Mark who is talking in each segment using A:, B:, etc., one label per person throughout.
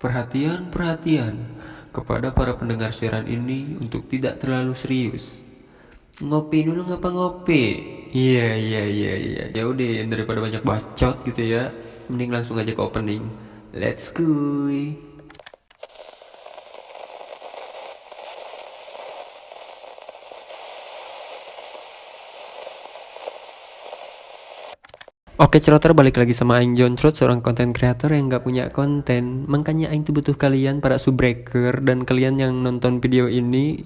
A: Perhatian, perhatian kepada para pendengar siaran ini untuk tidak terlalu serius. Ngopi dulu ngapa ngopi? Iya. Ya udah daripada banyak bacot gitu ya. Mending langsung aja ke opening. Let's go. Oke ceroter, balik lagi sama Aing Joncrot, seorang content creator yang gak punya konten. Makanya Aing tuh butuh kalian para subbreaker dan kalian yang nonton video ini.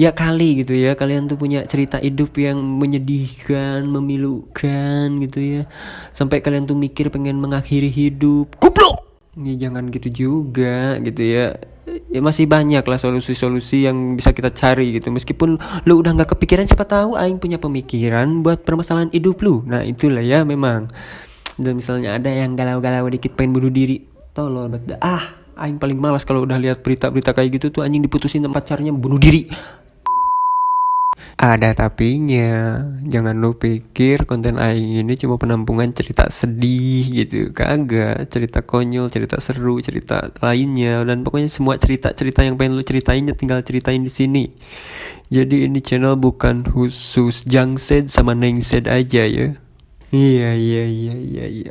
A: Ya kali gitu ya, kalian tuh punya cerita hidup yang menyedihkan, memilukan gitu ya. Sampai kalian tuh mikir pengen mengakhiri hidup. Goblok! Ya jangan gitu juga gitu ya. Ya masih banyak lah solusi-solusi yang bisa kita cari gitu. Meskipun lu udah gak kepikiran, siapa tahu Aing punya pemikiran buat permasalahan hidup lu. Nah itulah ya memang. Dan misalnya ada yang galau-galau dikit pengen bunuh diri, tolol banget. Aing paling malas kalau udah lihat berita-berita kayak gitu tuh, anjing diputusin sama pacarnya bunuh diri. Ada tapinya, jangan lu pikir konten Aing ini cuma penampungan cerita sedih gitu. Kagak, cerita konyol, cerita seru, cerita lainnya, dan pokoknya semua cerita-cerita yang pengen lu ceritain ya tinggal ceritain di sini. Jadi ini channel bukan khusus Jangsed sama Nengsed aja ya. Iya.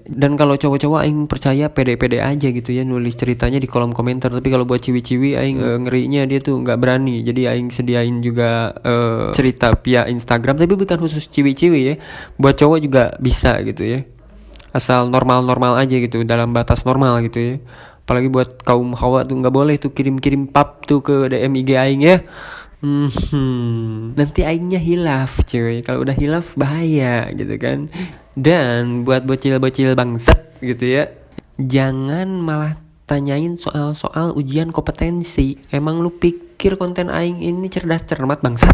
A: Dan kalau cowok-cowok aing percaya pede-pede aja gitu ya nulis ceritanya di kolom komentar. Tapi kalau buat ciwi-ciwi aing ngerinya dia tuh nggak berani. Jadi aing sediain juga cerita via Instagram, tapi bukan khusus ciwi-ciwi ya. Buat cowok juga bisa gitu ya. Asal normal-normal aja gitu, dalam batas normal gitu ya. Apalagi buat kaum hawa tuh nggak boleh tuh kirim-kirim pap tuh ke DM IG aing ya. Nanti aingnya hilaf cuy. Kalau udah hilaf bahaya gitu kan. Dan buat bocil-bocil bangsat gitu ya, jangan malah tanyain soal-soal ujian kompetensi. Emang lu pikir konten aing ini cerdas cermat bangsat?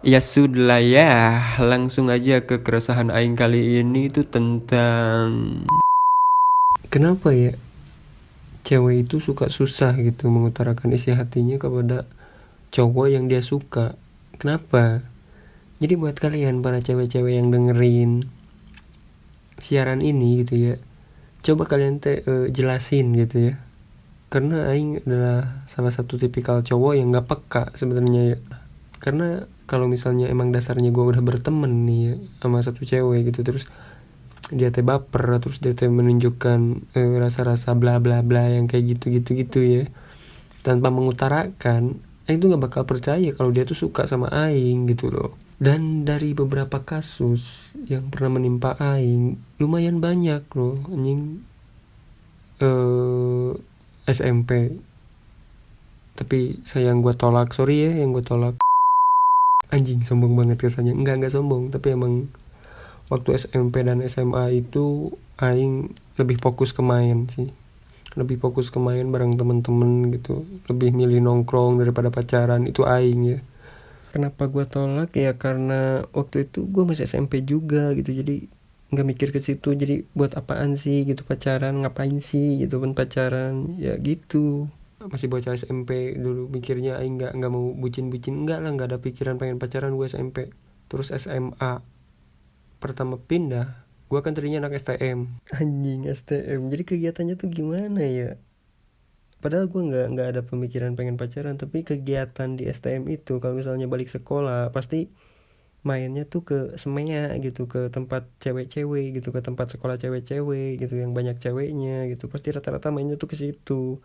A: Ya sudah ya, langsung aja ke keresahan aing kali ini itu tentang kenapa ya cewek itu suka susah gitu mengutarakan isi hatinya kepada cowok yang dia suka. Kenapa? Jadi buat kalian para cewek-cewek yang dengerin siaran ini gitu ya, coba kalian jelasin gitu ya, karena aing adalah salah satu tipikal cowok yang gak peka sebenarnya ya. Karena kalau misalnya emang dasarnya gue udah berteman nih ya sama satu cewek gitu, terus dia teh baper, terus dia teh menunjukkan rasa-rasa bla bla bla yang kayak gitu ya, tanpa mengutarakan, aing tuh gak bakal percaya kalau dia tuh suka sama aing gitu loh. Dan dari beberapa kasus yang pernah menimpa aing, lumayan banyak loh anjing, SMP. Tapi sayang gue tolak, sorry ya yang gue tolak. Anjing sombong banget kesannya. Enggak sombong, tapi emang waktu SMP dan SMA itu aing lebih fokus ke main sih. Lebih fokus ke main bareng temen-temen gitu. Lebih milih nongkrong daripada pacaran, itu aing ya. Kenapa gue tolak ya, karena waktu itu gue masih SMP juga gitu, jadi nggak mikir ke situ. Jadi buat apaan sih gitu pacaran, ngapain sih gitu kan pacaran ya gitu. Masih bocah SMP dulu mikirnya, aing nggak mau bucin-bucin, enggak lah, nggak ada pikiran pengen pacaran gue SMP. Terus SMA pertama pindah, gue kan tadinya anak STM. Anjing STM, jadi kegiatannya tuh gimana ya? Padahal gue nggak ada pemikiran pengen pacaran, tapi kegiatan di STM itu kalau misalnya balik sekolah pasti mainnya tuh ke semea gitu, ke tempat cewek-cewek gitu, ke tempat sekolah cewek-cewek gitu yang banyak ceweknya gitu. Pasti rata-rata mainnya tuh ke situ.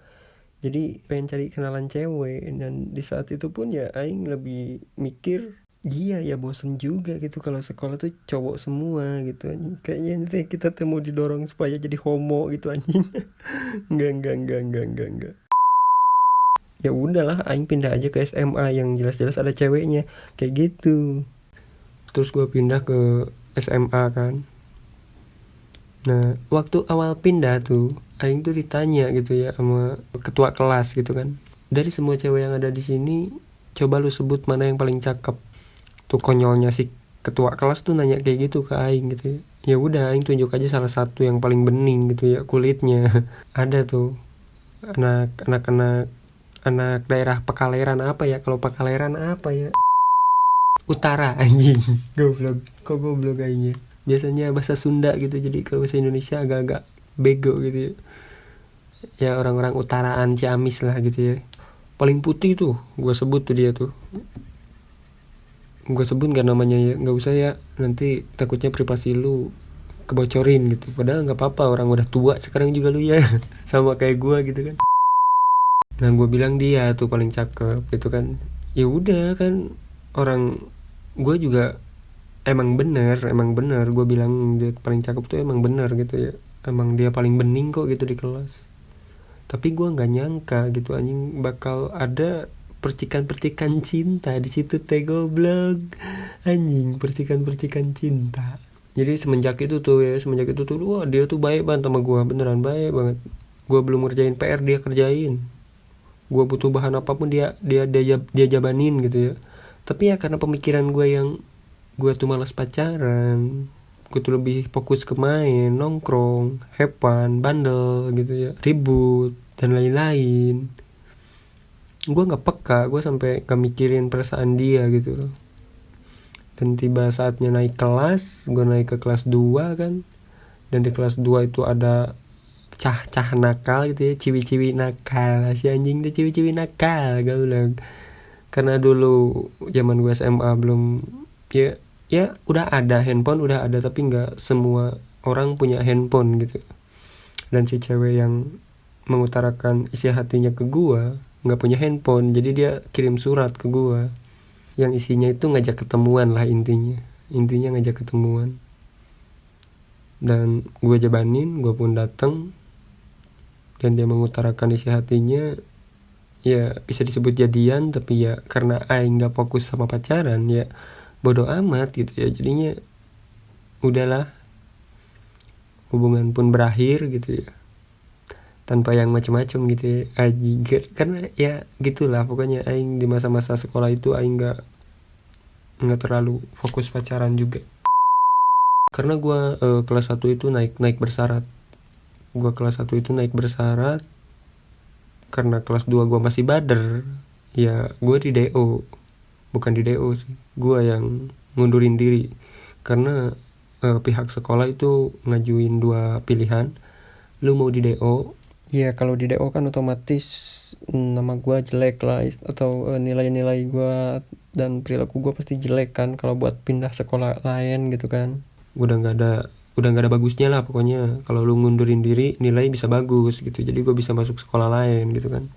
A: Jadi pengen cari kenalan cewek, dan di saat itu pun ya aing lebih mikir, iya ya bosen juga gitu kalau sekolah tuh cowok semua gitu anjing. Kayaknya nanti kita tuh mau didorong supaya jadi homo gitu anjing. Enggak. Ya udahlah aing pindah aja ke SMA yang jelas-jelas ada ceweknya kayak gitu. Terus gue pindah ke SMA kan. Nah waktu awal pindah tuh aing tuh ditanya gitu ya sama ketua kelas gitu kan, dari semua cewek yang ada di sini coba lu sebut mana yang paling cakep. Tuh konyolnya si ketua kelas tuh nanya kayak gitu ke aing gitu ya. Ya udah aing tunjuk aja salah satu yang paling bening gitu ya kulitnya. Ada tuh anak daerah Pekaleran, apa ya kalau Pekaleran apa ya, utara anjing. Goblok kayaknya, biasanya bahasa Sunda gitu, jadi kalau bahasa Indonesia agak-agak bego gitu ya. Ya orang-orang utaraan Ciamis lah gitu ya. Paling putih tuh gue sebut tuh dia tuh. Gue sebut gak namanya ya, nggak usah ya, nanti takutnya privasi lu kebocorin gitu. Padahal nggak apa-apa, orang udah tua sekarang juga lu ya. Sama kayak gue gitu kan. Nah gue bilang dia tuh paling cakep gitu kan. Ya udah kan, orang gue juga emang bener gue bilang dia paling cakep tuh emang bener gitu ya. Emang dia paling bening kok gitu di kelas. Tapi gue nggak nyangka gitu anjing bakal ada percikan-percikan cinta di situ teh goblok. Anjing, percikan-percikan cinta. Jadi semenjak itu tuh wah dia tuh baik banget sama gue, beneran baik banget. Gue belum ngerjain PR dia kerjain. Gue butuh bahan apapun dia jabanin gitu ya. Tapi ya karena pemikiran gue yang gue tuh malas pacaran, gue tuh lebih fokus ke main, nongkrong, have fun, bandel gitu ya, ribut dan lain-lain. Gue nggak peka, gue sampai gak mikirin perasaan dia gitu loh. Dan tiba saatnya naik kelas, gue naik ke kelas 2 kan. Dan di kelas 2 itu ada cah-cah nakal gitu ya, ciwi-ciwi nakal. Si anjing tuh ciwi-ciwi nakal, gue bilang. Karena dulu zaman gue SMA belum, ya udah ada handphone, udah ada, tapi nggak semua orang punya handphone gitu. Dan si cewek yang mengutarakan isi hatinya ke gue nggak punya handphone, jadi dia kirim surat ke gue yang isinya itu ngajak ketemuan lah, intinya ngajak ketemuan. Dan gue jabanin, gue pun datang, dan dia mengutarakan isi hatinya. Ya bisa disebut jadian, tapi ya karena aing nggak fokus sama pacaran, ya bodoh amat gitu ya. Jadinya udahlah, hubungan pun berakhir gitu ya, tanpa yang macam-macam gitu ya. Aji, karena ya gitulah pokoknya. Aing di masa-masa sekolah itu aing nggak terlalu fokus pacaran juga. Karena gue kelas 1 itu naik bersyarat. Gue kelas 1 itu naik bersyarat karena kelas 2 gue masih bader. Ya gue di DO, bukan di DO sih, gue yang ngundurin diri. Karena pihak sekolah itu ngajuin 2 pilihan, lu mau di DO. Ya kalau di DO kan otomatis nama gue jelek lah, atau nilai-nilai gue dan perilaku gue pasti jelek kan kalau buat pindah sekolah lain gitu kan. Udah nggak ada bagusnya lah pokoknya. Kalau lu ngundurin diri nilai bisa bagus gitu, jadi gue bisa masuk sekolah lain gitu kan.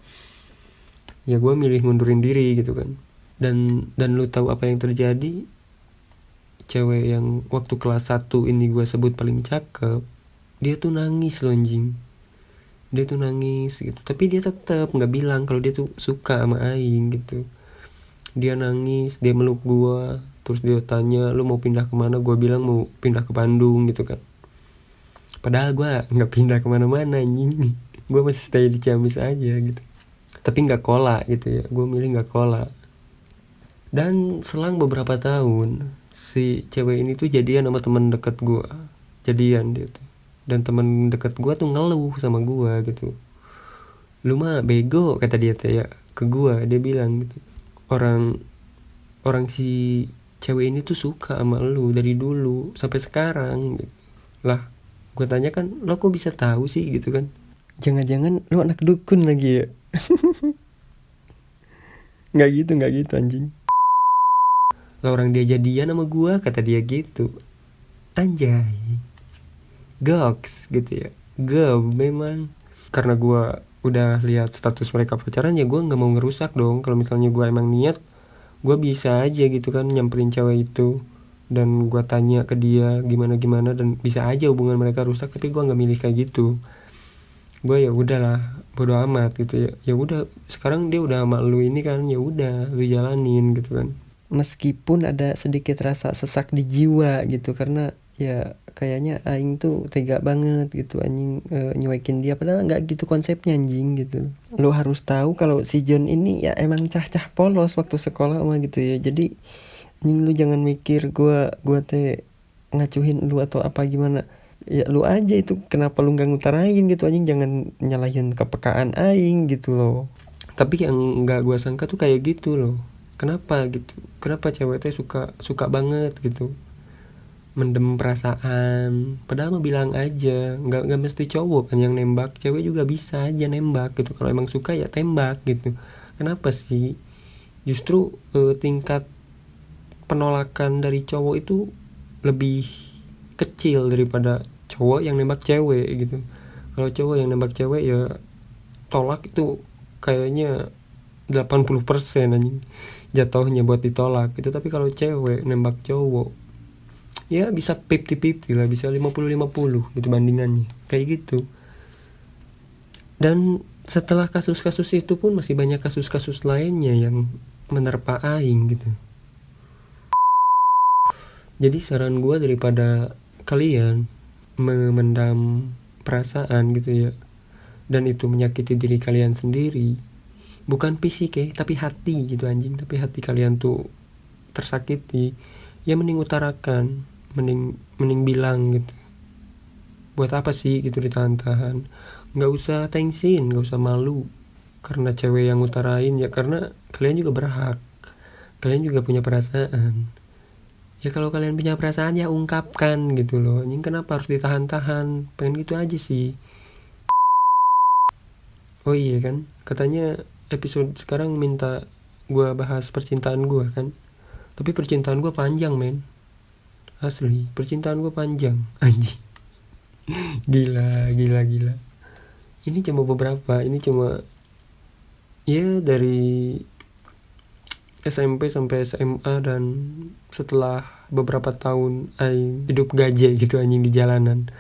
A: Ya gue milih ngundurin diri gitu kan. Dan lu tahu apa yang terjadi? Cewek yang waktu kelas 1 ini gue sebut paling cakep, dia tuh nangis loh anjing. Dia tuh nangis gitu, tapi dia tetap nggak bilang kalau dia tuh suka sama aing gitu. Dia nangis, dia meluk gue, terus dia tanya, lu mau pindah kemana? Gue bilang mau pindah ke Bandung gitu kan. Padahal gue nggak pindah kemana-mana anjing. Gue masih stay di Ciamis aja gitu. Tapi nggak kolak gitu ya, gue milih nggak kolak. Dan selang beberapa tahun, si cewek ini tuh jadian sama teman dekat gue. Jadian dia tuh. Dan teman dekat gue tuh ngeluh sama gue gitu. Lu mah bego, kata dia tuh ya ke gue. Dia bilang gitu, orang si cewek ini tuh suka sama lu dari dulu sampai sekarang gitu. Lah gue tanya kan, lo kok bisa tahu sih gitu kan? Jangan-jangan lu anak dukun lagi ya? Nggak gitu anjing. Lah orang dia jadian sama gue, kata dia gitu. Anjay, goks gitu ya. Memang karena gue udah lihat status mereka pacaran, ya gue nggak mau ngerusak dong. Kalau misalnya gue emang niat, gue bisa aja gitu kan nyamperin cewek itu, dan gue tanya ke dia gimana, dan bisa aja hubungan mereka rusak. Tapi gue nggak milih kayak gitu. Gue ya udahlah, bodo amat gitu ya. Ya udah, sekarang dia udah sama lu ini kan, ya udah lu jalanin gitu kan. Meskipun ada sedikit rasa sesak di jiwa gitu, karena ya kayaknya aing tuh tega banget gitu anjing, nyuekin dia, padahal nggak gitu konsepnya anjing gitu. Lu harus tahu kalau si John ini ya emang cah-cah polos waktu sekolah mah gitu ya. Jadi anjing, lu jangan mikir gua teh ngacuhin lu atau apa gimana. Ya lu aja itu, kenapa lu nggak ngutarain gitu anjing, jangan nyalahin kepekaan aing gitu loh. Tapi yang nggak gua sangka tuh kayak gitu loh. Kenapa gitu? Kenapa cewek teh suka banget gitu? mendem perasaan, padahal mah bilang aja, nggak mesti cowok kan yang nembak, cewek juga bisa aja nembak gitu. Kalau emang suka ya tembak gitu. Kenapa sih justru tingkat penolakan dari cowok itu lebih kecil daripada cowok yang nembak cewek gitu. Kalau cowok yang nembak cewek ya tolak itu kayaknya 80% anjing jatuhnya buat ditolak gitu. Tapi kalau cewek nembak cowok ya bisa 50-50 lah, bisa 50-50 gitu bandingannya kayak gitu. Dan setelah kasus-kasus itu pun masih banyak kasus-kasus lainnya yang menerpa aing gitu. Jadi saran gue, daripada kalian memendam perasaan gitu ya, dan itu menyakiti diri kalian sendiri, bukan fisik ya, tapi hati gitu anjing. Tapi hati kalian tuh tersakiti, ya mending utarakan, mending bilang gitu. Buat apa sih gitu ditahan-tahan? Nggak usah tensin, nggak usah malu karena cewek yang utarain, ya karena kalian juga berhak, kalian juga punya perasaan. Ya kalau kalian punya perasaan ya ungkapkan gitu loh. Ini kenapa harus ditahan-tahan? Pengen gitu aja sih. Oh iya kan, katanya episode sekarang minta gue bahas percintaan gue kan. Tapi percintaan gue panjang men. Asli, percintaan gue panjang. Anjing. Gila. Ini cuma beberapa, ini cuma ya dari SMP sampai SMA, dan setelah beberapa tahun aing hidup gajah gitu anjing di jalanan.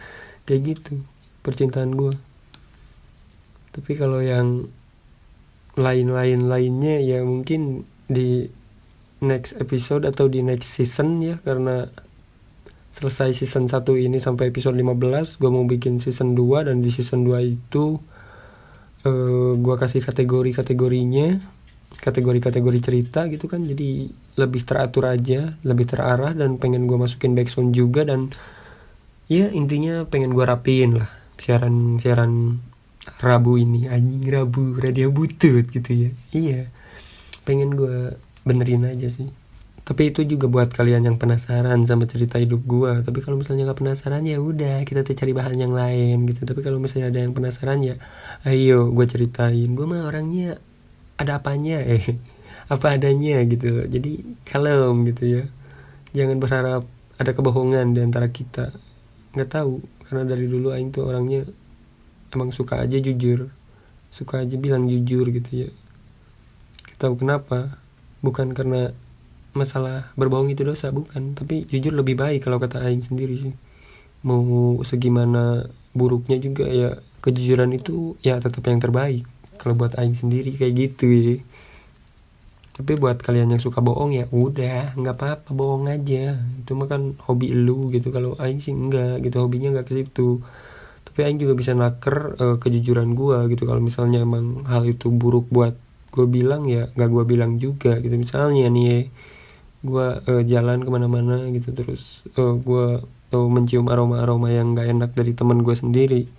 A: Kayak gitu percintaan gue. Tapi kalau yang lainnya ya mungkin di next episode atau di next season ya, karena selesai season 1 ini sampai episode 15, gue mau bikin season 2, dan di season 2 itu gue kasih kategorinya, kategori cerita gitu kan, jadi lebih teratur aja, lebih terarah, dan pengen gue masukin backsound juga. Dan ya intinya pengen gue rapiin lah siaran Rabu ini, anjing Rabu radio butut gitu ya. Iya, pengen gue benerin aja sih. Tapi itu juga buat kalian yang penasaran sama cerita hidup gue. Tapi kalau misalnya gak penasaran ya udah, kita tuh cari bahan yang lain gitu. Tapi kalau misalnya ada yang penasaran ya ayo gue ceritain. Gue mah orangnya ada apanya apa adanya gitu. Jadi kalem gitu ya. Jangan berharap ada kebohongan di antara kita. Nggak tahu, karena dari dulu aing tuh orangnya emang suka aja jujur, suka aja bilang jujur gitu ya. Gak tahu kenapa. Bukan karena masalah berbohong itu dosa, bukan, tapi jujur lebih baik kalau kata aing sendiri sih. Mau segimana buruknya juga ya, kejujuran itu ya tetap yang terbaik kalau buat aing sendiri kayak gitu ya. Tapi buat kalian yang suka bohong ya udah, nggak apa-apa, bohong aja, itu mah kan hobi lu gitu. Kalau aing sih enggak gitu, hobinya nggak ke situ. Tapi aing juga bisa naker kejujuran gua gitu. Kalau misalnya emang hal itu buruk buat gue bilang ya nggak gue bilang juga gitu. Misalnya nih ya, gue jalan kemana-mana gitu, terus gue mencium aroma yang nggak enak dari teman gue sendiri,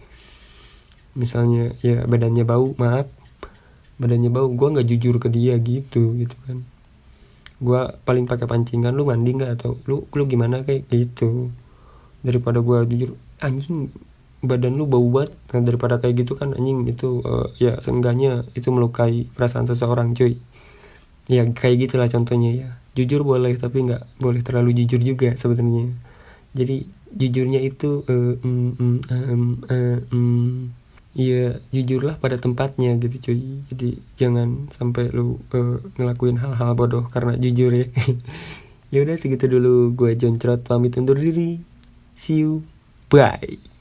A: misalnya ya badannya bau, gue nggak jujur ke dia gitu kan. Gue paling pakai pancingan, lu mandi nggak, atau lu gimana kayak gitu, daripada gue jujur anjing badan lu bau banget. Nah, daripada kayak gitu kan anjing itu ya seenggaknya itu melukai perasaan seseorang cuy. Ya kayak gitulah contohnya ya. Jujur boleh, tapi nggak boleh terlalu jujur juga sebenarnya. Jadi jujurnya itu ya jujurlah pada tempatnya gitu cuy. Jadi jangan sampai lu ngelakuin hal-hal bodoh karena jujur ya. Ya udah segitu dulu, gue John Cerot pamit undur diri. See you, bye.